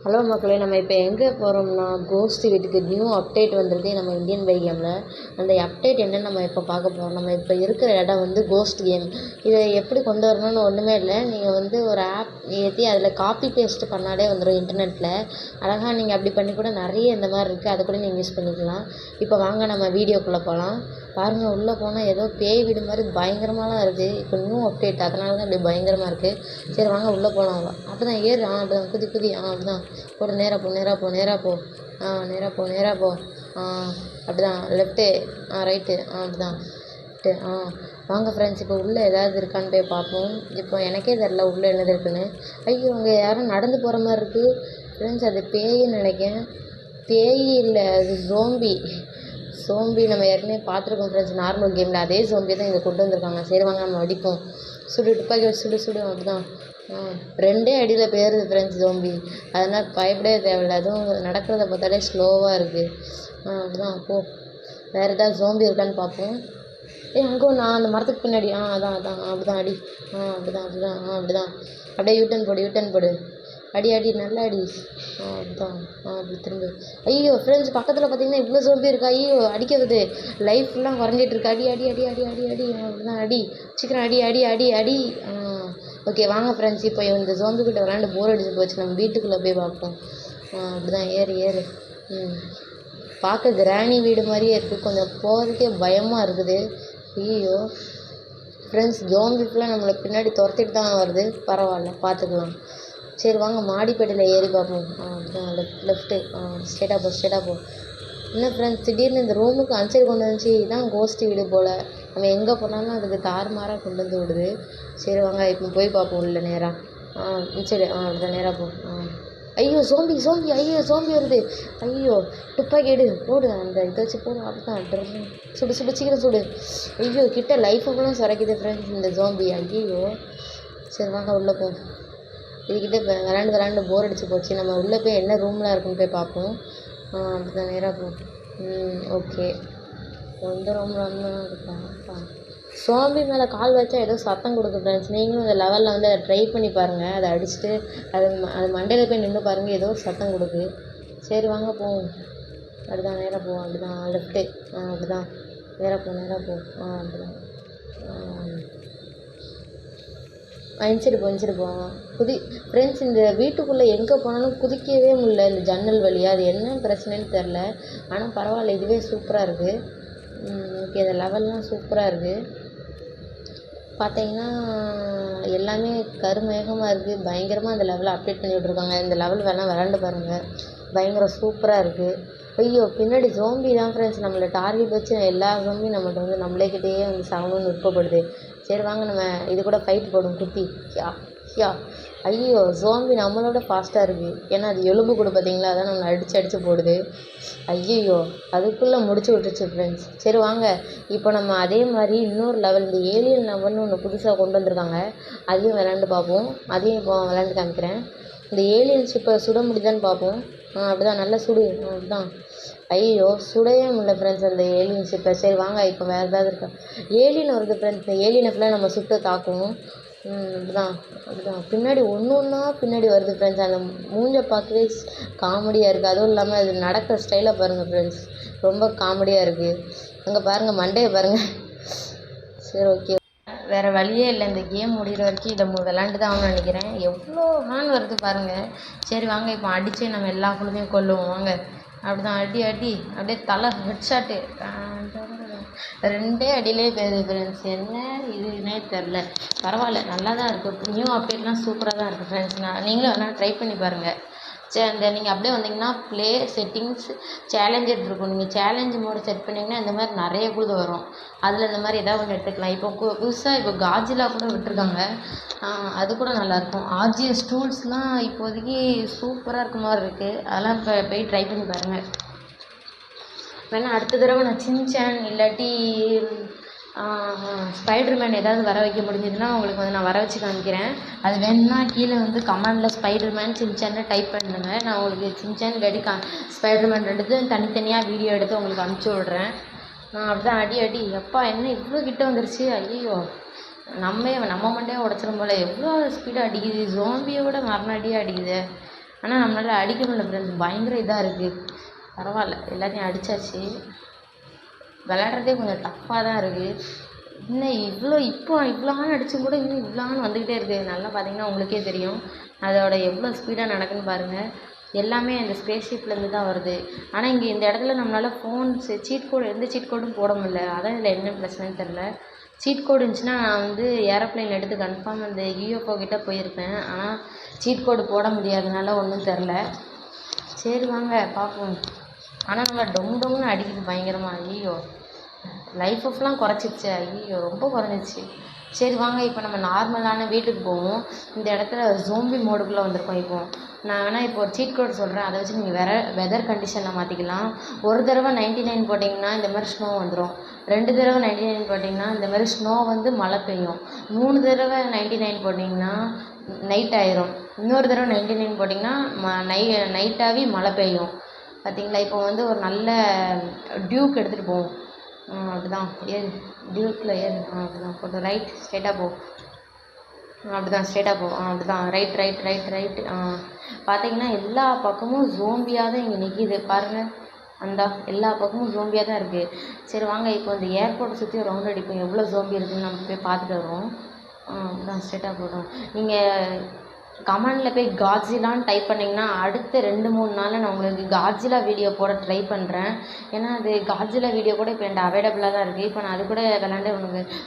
Hello மக்களே, நம்ம இப்போ எங்கே போகிறோம்னா கோஸ்ட் வீட்டுக்கு நியூ அப்டேட் வந்திருக்கு நம்ம இந்தியன் பை கேமில். அந்த அப்டேட் என்னன்னு நம்ம இப்போ பார்க்க போகிறோம். நம்ம இப்போ இருக்கிற இடம் வந்து கோஸ்ட் கேம். இதை எப்படி கொண்டு வரணும்னு ஒன்றுமே இல்லை. நீங்கள் வந்து ஒரு ஆப் ஏற்றி அதில் காப்பி பேஸ்ட் பண்ணாலே வந்துடும் இன்டர்நெட்டில். அழகாக நீங்கள் அப்படி பண்ணி கூட நிறைய இந்த மாதிரி இருக்குது, அதை கூட நீங்கள் யூஸ் பண்ணிக்கலாம். இப்போ வாங்க நம்ம வீடியோக்குள்ளே போகலாம். பாருங்கள், உள்ளே போனால் ஏதோ பேய் வீடு மாதிரி பயங்கரமாலாம் இருக்குது. இப்போ நியூ அப்டேட், அதனால தான் அப்படி பயங்கரமாக இருக்குது. சரி வாங்க உள்ளே போகலாம். அப்படி தான் ஏறு, அப்படி தான் குதி அப்படி தான் போடு, நேராக போ நேராக போ நேராக போ நேராக போ நேராக போ அப்படி தான் லெஃப்ட்டு ரைட்டு அப்படி தான் வாங்க ஃப்ரெண்ட்ஸ், இப்போ உள்ளே ஏதாவது இருக்கான்னு போய் பார்ப்போம். இப்போ எனக்கே தெரில உள்ளே என்னது இருக்குன்னு. ஐயோ, அங்கே யாரும் நடந்து போகிற மாதிரி இருக்குது ஃப்ரெண்ட்ஸ். அது பேயின்னு நினைக்கிறேன். பேய் இல்லை, அது சோம்பி நம்ம ஏற்கனவே பார்த்துருக்கோம் ஃப்ரெண்ட்ஸ் நார்மல் கேமில். அதே சோம்பி தான் இங்கே கொண்டு வந்திருக்காங்க. சரி வாங்க நம்ம அடிப்போம். துப்பாக்கி சுடு அப்படி தான். 2 அடியில் போயிடுது ஃப்ரெண்ட்ஸ் ஜோம்பி. அதனால் பயப்படவே தேவையில்லை. அதுவும் நடக்கிறத பார்த்தாலே ஸ்லோவாக இருக்குது. அப்படிதான் போ. வேறு ஏதாவது ஜோம்பி இருக்கான்னு பார்ப்போம். அங்கே நான் அந்த மரத்துக்கு பின்னாடி அதான் அப்படிதான் அடி. அப்படிதான் அப்படியே யூட்டன் போடு. அடி நல்லா அடி. அதுதான் அப்படி திரும்ப. ஐயோ ஃப்ரெண்ட்ஸ், பக்கத்தில் பார்த்தீங்கன்னா இவ்வளோ ஜோம்பி இருக்கா. ஐயோ, அடிக்கிறது லைஃப்லாம் குறைஞ்சிட்டு இருக்கு. அடி அப்படிதான் அடி. சீக்கிரம் அடி. ஓகே வாங்க ஃப்ரெண்ட்ஸ், இப்போ இந்த ஜோம்பிக்கிட்ட விளாண்டு போர் அடிச்சு போச்சு. நம்ம வீட்டுக்குள்ளே போய் பார்ப்போம். அப்படிதான் ஏறு. பார்க்க கிராணி வீடு மாதிரியே இருக்குது. கொஞ்சம் போகிறதுக்கே பயமாக இருக்குது. ஐயோ ஃப்ரெண்ட்ஸ், ஜோம்பிக்குலாம் நம்மளை பின்னாடி துரத்திட்டு தான் வருது. பரவாயில்ல, பார்த்துக்கலாம். சரி வாங்க மாடிப்பேட்டையில் ஏறி பார்ப்போம். அப்படிதான் லெஃப்ட்டு ஸ்ட்ரெயிட்டாக போ. என்ன ஃப்ரெண்ட்ஸ், திடீர்னு இந்த ரூமுக்கு அன்சைடு கொண்டு வந்துச்சு. இதான் கோஸ்ட் வீடு போல். நம்ம எங்கே போனாலும் அதுக்கு தாறுமாறாக கொண்டு வந்து விடுது. சரி வாங்க இப்போ போய் பார்ப்போம். இல்லை நேராக சரி அப்படிதான் நேராக போ. ஐயோ சோம்பி சோம்பி வருது. ஐயோ, துப்பாக்கி எடு, போடு, அந்த இதை வச்சு போடு. அப்படிதான் சுடு சீக்கிரம் சுடு. ஐயோ, கிட்ட லைஃபுக்குலாம் சுரைக்குது ஃப்ரெண்ட்ஸ் இந்த ஜோம்பி. ஐயோ, சரி வாங்க உள்ளே போ. இதுக்கிட்ட விளாண்டு போர் அடிச்சு போச்சு. நம்ம உள்ளே போய் என்ன ரூம்லாம் இருக்குன்னு போய் பார்ப்போம். அப்படிதான் நேராக போ. ஓகே, எந்த ரூமில் இருக்கா. சோம்பி மேலே கால் வச்சா ஏதோ சத்தம் கொடுக்கு ஃப்ரெண்ட்ஸ். நீங்களும் அந்த லெவலில் வந்து அதை ட்ரை பண்ணி பாருங்கள். அதை அடிச்சுட்டு அது மண்டையில் போய் நின்று பாருங்கள், ஏதோ ஒரு சத்தம் கொடுக்கு. சரி வாங்க போவோம். அப்படிதான் நேராக போவோம். அப்படிதான் லெஃப்ட்டு அப்படிதான் நேராக போ. அப்படிதான் அனுப்பிச்சிட்டு போவாங்க. ஃப்ரெண்ட்ஸ், இந்த வீட்டுக்குள்ளே எங்கே போனாலும் குதிக்கவே முடியல இந்த ஜன்னல் வழியாக. அது என்ன பிரச்சனைன்னு தெரில. ஆனால் பரவாயில்ல, இதுவே சூப்பராக இருக்குது. ஓகே, இந்த லெவல்லாம் சூப்பராக இருக்குது. பார்த்தீங்கன்னா எல்லாமே கருமேகமாக இருக்குது. பயங்கரமாக அந்த லெவலை அப்டேட் பண்ணி விட்ருக்காங்க. இந்த லெவல் வேணால் விளாண்டு பாருங்கள், பயங்கர சூப்பராக இருக்குது. ஐயோ, பின்னாடி ஜோம்பி தான் ஃப்ரெண்ட்ஸ் நம்மளை டார்கெட் வச்சு எல்லா ஜோம்பியும் நம்மள்ட்ட வந்து நம்மளேக்கிட்டேயே வந்து சாகணும்னு விருப்பப்படுது. சரி வாங்க நம்ம இது கூட ஃபைட் போடும் குத்தி. ஐயோ, ஜோம்பி நம்மளோட ஃபாஸ்ட்டாக இருக்குது. ஏன்னா அது எலும்பு கூட பார்த்தீங்களா, அதான் நம்மளை அடித்து போடுது. ஐயோ, அதுக்குள்ளே முடிச்சு விட்டுருச்சு ஃப்ரெண்ட்ஸ். சரி வாங்க, இப்போ நம்ம அதே மாதிரி இன்னொரு லெவல், இந்த ஏலியன் லெவல்னு ஒன்று புதுசாக கொண்டு வந்திருக்காங்க. அதையும் விளாண்டு பார்ப்போம். அதையும் இப்போ விளாண்டு காமிக்கிறேன். இந்த ஏலியன்ஸ் இப்போ சுட முடியுதான்னு பார்ப்போம். அப்படிதான் நல்லா சுடு. அப்படிதான். ஐயோ, சுடவே முடியல ஃப்ரெண்ட்ஸ் அந்த ஏலியன்ஸ் இப்போ. சரி வாங்க, இப்போ வேறு ஏதாவது இருக்கா. ஏலியன் வருது ஃப்ரெண்ட்ஸ். இந்த ஏலியனை ஃபுல்லாக நம்ம சுட்டு தாக்குவோம். அப்படிதான் பின்னாடி ஒன்றா பின்னாடி வருது ஃப்ரெண்ட்ஸ். அந்த மூஞ்சை பார்க்கவே காமெடியாக இருக்குது. அதுவும் இல்லாமல் அது நடக்கிற ஸ்டைலை பாருங்கள் ஃப்ரெண்ட்ஸ், ரொம்ப காமெடியாக இருக்குது. அங்கே பாருங்கள், மண்டையை பாருங்கள். சரி ஓகே, வேறு வழியே இல்லை. இந்த கேம் முடிகிற வரைக்கும் இதை விளாண்டு தான் ஆகணும்னு நினைக்கிறேன். எவ்வளோ ஹான் வருது பாருங்கள். சரி வாங்க, இப்போ அடித்து நம்ம எல்லா குழுவையும் கொல்லுவோம் வாங்க. அப்படிதான் அடி அப்படியே தலை ஹெட்ஷாட்டு. 2 அடியிலே போயிடுது ஃப்ரெண்ட்ஸ். என்ன இதுன்னே தெரில. பரவாயில்ல, நல்லா தான் இருக்குது. நியூ அப்டேட்லாம் சூப்பராக தான் இருக்குது ஃப்ரெண்ட்ஸ். நீங்களும் வேணால் ட்ரை பண்ணி பாருங்கள். அந்த நீங்கள் அப்படியே வந்தீங்கன்னா ப்ளே செட்டிங்ஸ் சேலஞ்சர் இருக்கும். நீங்கள் சேலஞ்சு மோடு செட் பண்ணிங்கன்னா இந்த மாதிரி நிறைய குழுது வரும். அதில் இந்த மாதிரி ஏதாவது ஒன்று எடுத்துக்கலாம். இப்போ புதுசாக இப்போ காஜிலா கூட விட்டுருக்காங்க. அது கூட நல்லாயிருக்கும். ஆர்ஜிஎஸ் டூல்ஸ்லாம் இப்போதைக்கு சூப்பராக இருக்க மாதிரி இருக்குது. அதெல்லாம் இப்போ போய் ட்ரை பண்ணி பாருங்கள். வேணால் அடுத்த தடவை நான் சின்சான் இல்லாட்டி ஸ்பைடர்மேன் ஏதாவது வர வைக்க முடிஞ்சதுன்னா உங்களுக்கு வந்து நான் வர வச்சு காமிக்கிறேன். அது வேணும்னா கீழே வந்து கமெண்டில் ஸ்பைடர்மேன் சின்சான்னு டைப் பண்ணுங்க. நான் உங்களுக்கு சின்சான் இல்லாட்டி ஸ்பைடர்மேன் 2த்தையும் தனித்தனியாக வீடியோ எடுத்து உங்களுக்கு அனுப்பிச்சி விட்றேன். அப்படிதான் அடி. எப்பா, என்ன இவ்வளோ கிட்ட வந்துருச்சு. ஐயோ, நம்ம மண்டையை உடச்சிரும் போல். எவ்வளோ ஸ்பீடாக அடிக்குது. ஜோம்பியை விட மரண அடியாக அடிக்குது. ஆனால் நம்மளால் அடிக்க முடியல ஃப்ரெண்ட்ஸ், பயங்கர இதாக இருக்குது. பரவாயில்ல, எல்லாத்தையும் அடித்தாச்சு. விளையாடுறதே கொஞ்சம் டஃப்பாக தான் இருக்குது. இன்னும் இவ்வளோன்னு அடிச்சும் கூட இன்னும் இவ்வளோன்னு வந்துக்கிட்டே இருக்குது. நல்லா பார்த்தீங்கன்னா உங்களுக்கே தெரியும் அதோட எவ்வளோ ஸ்பீடாக நடக்குன்னு பாருங்கள். எல்லாமே அந்த ஸ்பேஸ் ஷிப்லேருந்து தான் வருது. ஆனால் இங்கே இந்த இடத்துல நம்மளால் சீட் கோடு எந்த சீட் கோடும் போட முடியல. அதான் இதில் என்ன பிரச்சனைன்னு தெரில. சீட் கோடு இருந்துச்சுன்னா நான் வந்து ஏரோப்ளைன் எடுத்து கன்ஃபார்ம் அந்த யூஎஃப்ஓ கிட்டே போயிருப்பேன். ஆனால் சீட் கோடு போட முடியாதனால ஒன்றும் தெரில. சரி வாங்க பார்ப்போம். ஆனால் நம்ம டொம்னு அடிக்குது பயங்கரமாக. ஐயோ, லைஃப் ஆஃப்லாம் குறைச்சிருச்சு. ஐயோ, ரொம்ப குறைஞ்சிச்சு. சரி வாங்க, இப்போ நம்ம நார்மலான வீட்டுக்கு போவோம். இந்த இடத்துல ஜோம்பி மோடுக்குள்ளே வந்திருக்கோம். நான் வேணால் இப்போ ஒரு சீட் கோட் சொல்கிறேன், அதை வச்சு நீங்கள் வெதர் கண்டிஷனில் மாற்றிக்கலாம். ஒரு தடவை 99 போட்டிங்கன்னா இந்த மாதிரி ஸ்னோ வந்துடும். 2 தடவை 99 போட்டிங்கன்னா இந்த மாதிரி ஸ்னோ வந்து மழை பெய்யும். 3 தடவை 99 போட்டிங்கன்னா நைட் ஆயிரும். இன்னொரு தடவை 99 போட்டிங்கன்னா நைட்டாகவே மழை பெய்யும். பார்த்தீங்களா? இப்போ வந்து ஒரு நல்ல டியூக் எடுத்துகிட்டு போவோம். அப்படிதான் ஏறு, டியூக்கில் ஏறு. அப்படிதான் போட்டு ரைட் ஸ்ட்ரெயிட்டாக போ. அப்படிதான் ஸ்ட்ரெயிட்டாக போ. அப்படிதான் ரைட் ரைட் ரைட் ரைட்டு. பார்த்தீங்கன்னா எல்லா பக்கமும் ஜோம்பியாக தான் இங்கே நிற்கிது பாருங்கள். எல்லா பக்கமும் ஜோம்பியாக தான் இருக்குது. சரி வாங்க, இப்போ இந்த ஏர்போர்ட்டை சுற்றி ரவுண்ட் அடிப்போம். எவ்வளோ ஜோம்பி இருக்குதுன்னு நம்ம போய் பார்த்துட்டு வருவோம். அப்படிதான் ஸ்ட்ரெயிட்டாக போட்டோம். நீங்கள் கமெண்டில் போய் காட்ஜிலான்னு டைப் பண்ணிங்கன்னா அடுத்த 2-3 நாளில் நான் உங்களுக்கு காட்ஜிலா வீடியோ போட ட்ரை பண்ணுறேன். ஏன்னா அது காட்ஜிலா வீடியோ கூட இப்போ என்கிட்ட அவைலபிளாக தான் இருக்குது. இப்போ நான் அது கூட விளாண்டு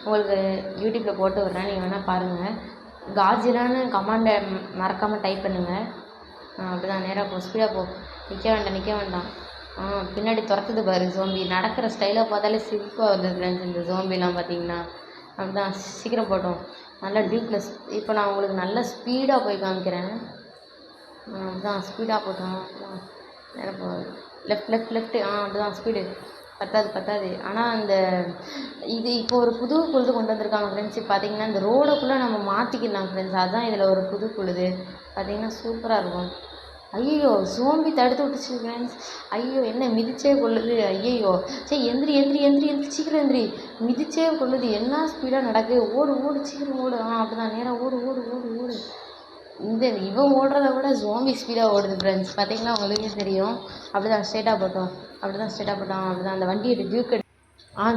உங்களுக்கு யூடியூப்பில் போட்டு விட்றேன். நீங்கள் வேணால் பாருங்கள். காட்ஜிலான்னு கமெண்டை மறக்காமல் டைப் பண்ணுங்கள். அப்படிதான் நேராக போ, ஸ்பீடாக போ. நிற்க வேண்டாம். பின்னாடி துரத்துது பாரு ஜோம்பி. நடக்கிற ஸ்டைலை பார்த்தாலே சிரிப்பாக வருது ஃப்ரெண்ட்ஸ் இந்த ஜோம்பிலாம் பார்த்தீங்கன்னா. அப்படிதான் சீக்கிரம் போட்டோம். நல்லா டியூப்ளஸ். இப்போ நான் உங்களுக்கு நல்லா ஸ்பீடாக போய் காமிக்கிறேன். அதுதான் ஸ்பீடாக போட்டோம். நேரம் போ, லெஃப்ட். அப்படிதான் ஸ்பீடு. பத்தாது. ஆனால் இது இப்போ ஒரு புது பொழுது கொண்டு வந்திருக்காங்க ஃப்ரெண்ட்ஸ். பார்த்தீங்கன்னா இந்த ரோடுக்குள்ளே நம்ம மாற்றிக்கலாம் ஃப்ரெண்ட்ஸ். அதுதான் இதில் ஒரு புது பொழுது. பார்த்தீங்கன்னா சூப்பராக இருக்கும். ஐயோ, ஜோம்பி தடுத்து விட்டுச்சு ஃப்ரெண்ட்ஸ். ஐயோ, என்ன மிதிச்சே கொள்ளுது. ஐயோ, சரி எந்திரி சீக்கிரம் எந்திரி. மிதிச்சே கொள்ளுது. என்ன ஸ்பீடாக நடக்குது. ஓடு சீக்கிரம் ஓடு. அப்படிதான் நேராக ஓடு. இவன் ஓடுறத விட ஜோம்பி ஸ்பீடாக ஓடுது ஃப்ரெண்ட்ஸ். பார்த்தீங்கன்னா உங்களுக்கே தெரியும். அப்படிதான் ஸ்ட்ரெயிட்டாக போட்டோம். அப்படிதான் அந்த வண்டி எடு, டியூக் எடு.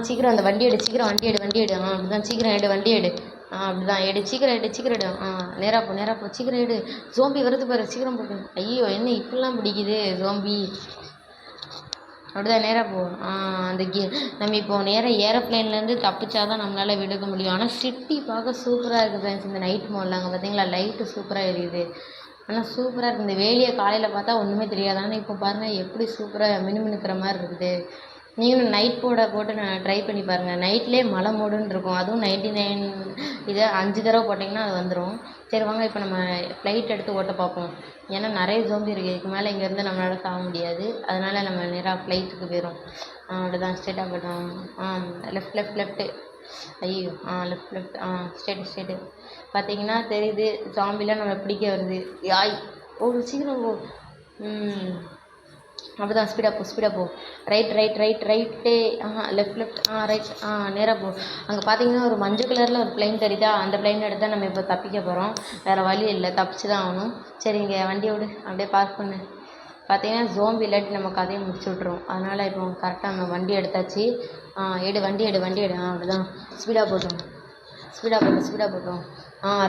சீக்கிரம் அந்த வண்டி எடு. அப்படிதான் சீக்கிரம் எடு, வண்டி எடு. அப்படிதான் எடு, சீக்கிரம் எடு. நேராக போ, சீக்கிரம் எடு. ஜோம்பி வருது பாரு, சீக்கிரம் போட்டு. ஐயோ, என்ன இப்படிலாம் பிடிக்குது ஜோம்பி. அப்படிதான் நேராக போ. நம்ம இப்போ நேராக ஏரோப்ளைன்லேருந்து தப்பிச்சாதான் நம்மளால் விடுக்க முடியும். ஆனால் சிட்டி பார்க்க சூப்பராக இருக்குது ஃப்ரெண்ட்ஸ். இந்த நைட் மோடில் அங்கே பார்த்தீங்களா, லைட்டு சூப்பராக எரியுது. ஆனால் சூப்பராக இருக்குது. இந்த வேலியை காலையில் பார்த்தா ஒன்றுமே தெரியாது. ஆனால் இப்போ பாருங்கள் எப்படி சூப்பராக மினுமினுக்கிற மாதிரி இருக்குது. நீங்களும் நைட் போட்டு நான் ட்ரை பண்ணி பாருங்கள். நைட்லேயே மழை மோடுன்னு இருக்கும். அதுவும் 99 இதை 5 தடவை போட்டிங்கன்னா அது வந்துடும். சரி வாங்க, இப்போ நம்ம ஃப்ளைட் எடுத்து ஓட்ட பார்ப்போம். ஏன்னா நிறைய ஜோம்பி இருக்குது. இதுக்கு மேலே இங்கேருந்து நம்மளால் சாக முடியாது. அதனால் நம்ம நேராக ஃப்ளைட்டுக்கு போயிடும். அப்படிதான் ஸ்ட்ரெயிட்டாக போய்ட்டோம். லெஃப்ட்டு. ஐயோ, லெஃப்ட். ஸ்ட்ரெயிட்டு. பார்த்தீங்கன்னா தெரியுது ஜாம்பிலாம் நம்ம பிடிக்க வருது. சீக்கிரம் போ. அப்படிதான் ஸ்பீடாக போ. ரைட்டு. லெஃப்ட். ரைட். நேராக போ. அங்கே பார்த்தீங்கன்னா ஒரு மஞ்சள் கலரில் ஒரு பிளைன் தெரியுதா, அந்த பிளைன் எடுத்தால் நம்ம இப்போ தப்பிக்க போகிறோம். வேறு வழி இல்லை, தப்பிச்சு தான் ஆகணும். சரி, இங்கே வண்டியை விடு, அப்படியே பார்க் பண்ணு. பார்த்தீங்கன்னா ஜோம்பி இல்லாட்டி நம்ம கதையை முடிச்சு விட்ருவோம். அதனால் இப்போ கரெக்டாக நம்ம வண்டி எடுத்தாச்சு. வண்டி எடு. அப்படிதான் ஸ்பீடாக போட்டோம்.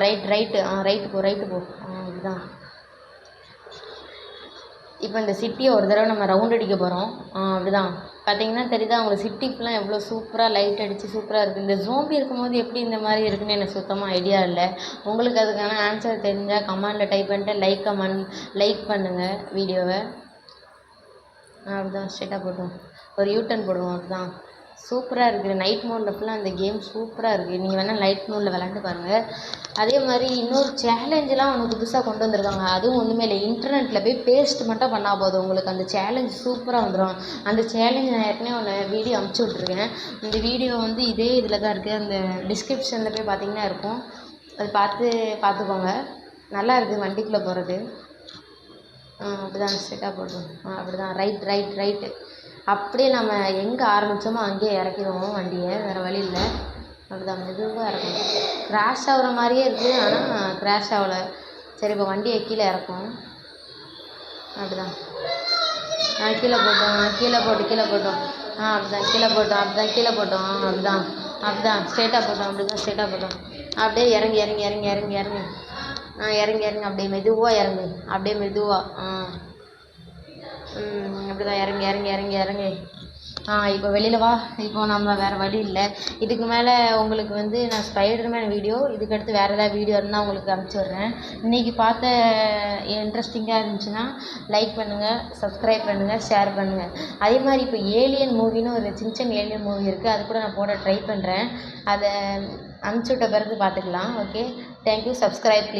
ரைட்டு போ. அப்படிதான். இப்போ இந்த சிட்டியை ஒரு தடவை நம்ம ரவுண்ட் அடிக்க போகிறோம். அப்படிதான் பார்த்தீங்கன்னா தெரியுதா உங்களுக்கு சிட்டி ஃபுல்லாக எவ்வளோ சூப்பராக லைட் அடித்து சூப்பராக இருக்குது. இந்த ஜோம்பி இருக்கும்போது எப்படி இந்த மாதிரி இருக்குன்னு எனக்கு சுத்தமாக ஐடியா இல்லை. உங்களுக்கு அதுக்கான ஆன்சர் தெரிஞ்சால் கமெண்டில் டைப் பண்ணிட்டு லைக் பண்ணுங்கள் வீடியோவை. அப்படிதான் ஸ்ட்ரெயிட்டாக போட்டோம். ஒரு யூட்டர்ன் போடுவோம். அதுதான் சூப்பராக இருக்குது. நைட் மோடில் ஃபுல்லாக அந்த கேம் சூப்பராக இருக்குது. நீங்கள் வேணால் நைட் மோடில் விளாண்டு பாருங்கள். அதே மாதிரி இன்னொரு சேலஞ்செலாம் ஒன்று புதுசாக கொண்டு வந்திருக்காங்க. அதுவும் ஒன்றுமே இல்லை, இன்டர்நெட்டில் போய் பேஸ்ட் மட்டும் பண்ணால் போதும், உங்களுக்கு அந்த சேலஞ்ச் சூப்பராக வந்துடும். அந்த சேலஞ்ச் நான் ஏற்கனவே ஒன்று வீடியோ அமுச்சு விட்ருக்கேன். இந்த வீடியோ வந்து இதே இதில் தான் இருக்குது. அந்த டிஸ்கிரிப்ஷனில் போய் பார்த்தீங்கன்னா இருக்கும். அது பார்த்துக்கோங்க. நல்லா இருக்குது வண்டிக்குள்ளே போகிறது. அப்படிதான் ஸ்ட்ரெயிட்டாக போடுறோம். அப்படிதான் ரைட்டு. அப்படியே நம்ம எங்கே ஆரம்பித்தோமோ அங்கேயே இறக்கிடுவோம் வண்டியை, வேறு வழி இல்லை. அப்படிதான் மெதுவாக இறக்கணும். கிராஷ் ஆகிற மாதிரியே இருக்குது, ஆனால் கிராஷ் ஆகலை. சரி, இப்போ வண்டியை கீழே இறக்கும். அப்படிதான். கீழே போட்டோம், கீழே போட்டோம். அப்படிதான் கீழே போட்டோம், அப்படிதான் கீழே போட்டோம். அப்படிதான் அப்படிதான் ஸ்ட்ரெயிட்டாக போட்டோம், அப்படிதான் ஸ்ட்ரெயிட்டாக போட்டோம். அப்படியே இறங்கி இறங்கி இறங்கி இறங்கி இறங்கி இறங்கி இறங்கி அப்படியே மெதுவாக இறங்கு, அப்படியே மெதுவாக. அப்படிதான் இறங்கி இறங்கி இறங்கி இறங்கி. இப்போ வெளியில் வா. இப்போ நம்ம வேறு வழி இல்லை. இதுக்கு மேலே உங்களுக்கு வந்து நான் ஸ்பைடர்மேன் வீடியோ, இதுக்கடுத்து வேறு ஏதாவது வீடியோ இருந்தால் உங்களுக்கு அனுப்பிச்சி விட்றேன். இன்றைக்கி பார்த்த இன்ட்ரெஸ்டிங்காக இருந்துச்சுன்னா லைக் பண்ணுங்கள், சப்ஸ்கிரைப் பண்ணுங்கள், ஷேர் பண்ணுங்கள். அதே மாதிரி இப்போ ஏலியன் மூவின்னு ஒரு சின்ன ஏலியன் மூவி இருக்குது, அது கூட நான் போட ட்ரை பண்ணுறேன். அதை அனுப்பிச்சி விட்ட பிறகு பார்த்துக்கலாம். Okay, thank you. Subscribe please.